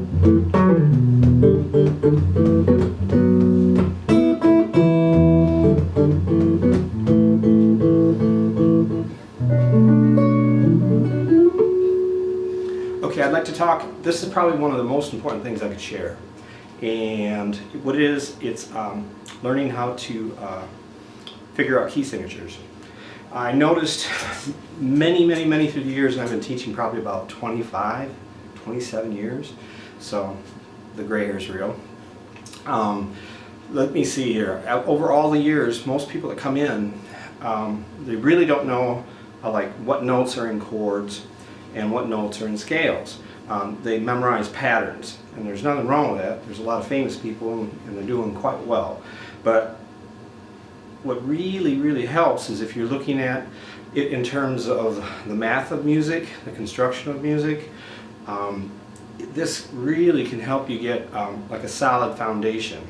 Okay, I'd like to talk, this is probably one of the most important things I could share. And what it is, it's learning how to figure out key signatures. I noticed many through the years, and I've been teaching probably about 25, 27 years, so the gray hair's real. Let me see here. Over all the years, most people that come in, they really don't know like what notes are in chords and what notes are in scales. They memorize patterns, and there's nothing wrong with that. There's a lot of famous people, and they're doing quite well. But what really helps is if you're looking at it in terms of the math of music, the construction of music, this really can help you get like a solid foundation.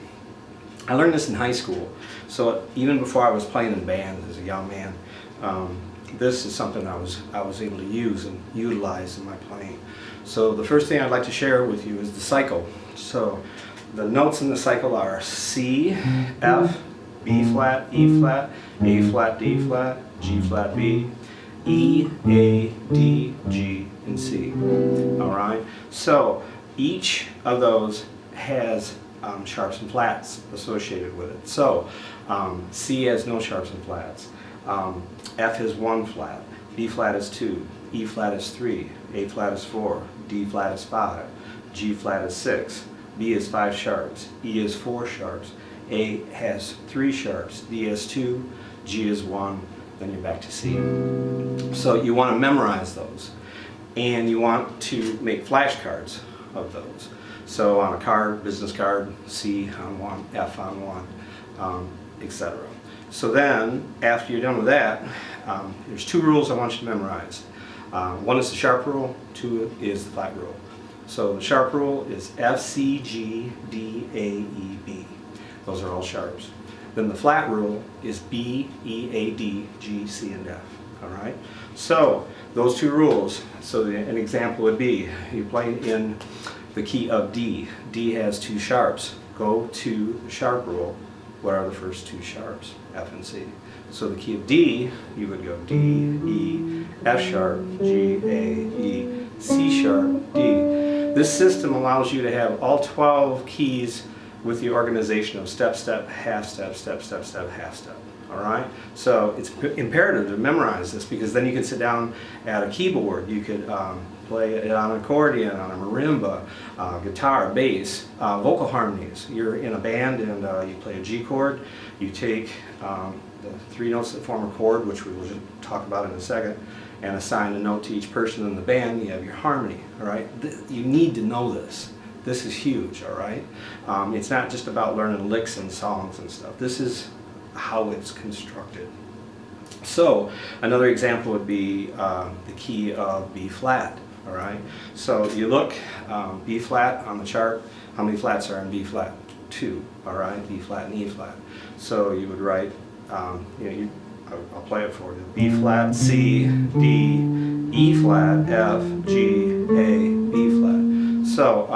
I learned this in high school, so even before I was playing in bands as a young man, this is something I was able to use and utilize in my playing. So the first thing I'd like to share with you is the cycle. So the notes in the cycle are C, F, B flat, E flat, A flat, D flat, G flat, B, E, A, D, G, and C. Alright? So each of those has sharps and flats associated with it. So C has no sharps and flats. F is 1 flat, B flat is 2, E flat is 3, A flat is 4, D flat is 5, G flat is 6, B is 5 sharps, E is 4 sharps, A has 3 sharps, D has 2, G is 1, then you're back to C. So you want to memorize those, and you want to make flashcards of those. So on a card, business card, C on one, F on one, etc. So then, after you're done with that, there's 2 rules I want you to memorize. One is the sharp rule, 2 is the flat rule. So the sharp rule is F, C, G, D, A, E, B. Those are all sharps. Then the flat rule is B, E, A, D, G, C, and F. Alright? So those 2 rules, so an example would be, you play in the key of D. D has 2 sharps. Go to the sharp rule. What are the first 2 sharps? F and C. So the key of D, you would go D, E, F sharp, G, A, E, C sharp, D. This system allows you to have all 12 keys with the organization of step, step, half step, step, step, step, half step. Alright? So it's imperative to memorize this, because then you can sit down at a keyboard. You could play it on an accordion, on a marimba, guitar, bass, vocal harmonies. You're in a band and you play a G chord. You take the 3 notes that form a chord, which we will talk about in a second, and assign a note to each person in the band. You have your harmony. Alright? You need to know this. This is huge. Alright? It's not just about learning licks and songs and stuff. This is how it's constructed. So another example would be the key of B flat. Alright, so you look, B flat on the chart, how many flats are in B flat? 2, alright, B flat and E flat. So you would write, I'll play it for you. B flat, C, D, E flat, F, G, A, B flat. So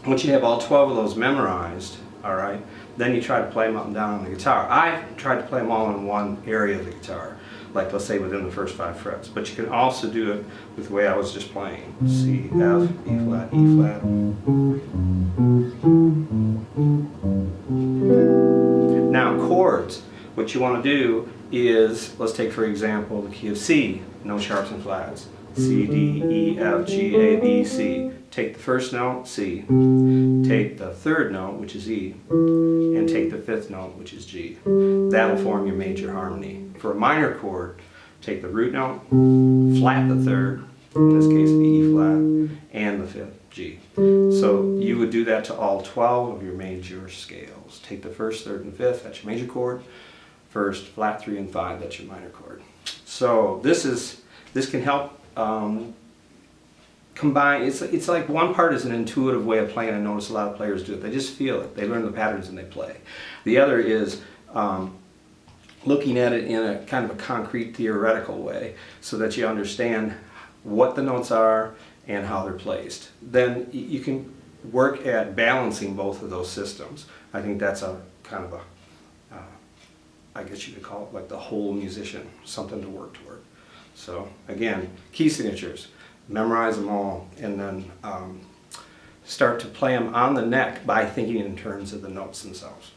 once you have all 12 of those memorized, alright, then you try to play them up and down on the guitar. I tried to play them all in one area of the guitar, like let's say within the first 5 frets. But you can also do it with the way I was just playing. C, F, E flat, E flat. Now chords, what you want to do is, let's take for example the key of C, no sharps and flats. C, D, E, F, G, A, B, C. Take the first note, C. Take the 3rd note, which is E, and take the 5th note, which is G. That'll form your major harmony. For a minor chord, take the root note, flat the 3rd, in this case E flat, and the 5th, G. So you would do that to all 12 of your major scales. Take the 1st, 3rd, and 5th, that's your major chord. 1st, flat 3 and 5, that's your minor chord. So this can help combine. It's like one part is an intuitive way of playing. I notice a lot of players do it. They just feel it. They learn the patterns and they play. The other is looking at it in a kind of a concrete theoretical way, so that you understand what the notes are and how they're placed. Then you can work at balancing both of those systems. I think that's a kind of a, I guess you could call it like the whole musician, something to work toward. So again, key signatures, memorize them all, and then start to play them on the neck by thinking in terms of the notes themselves.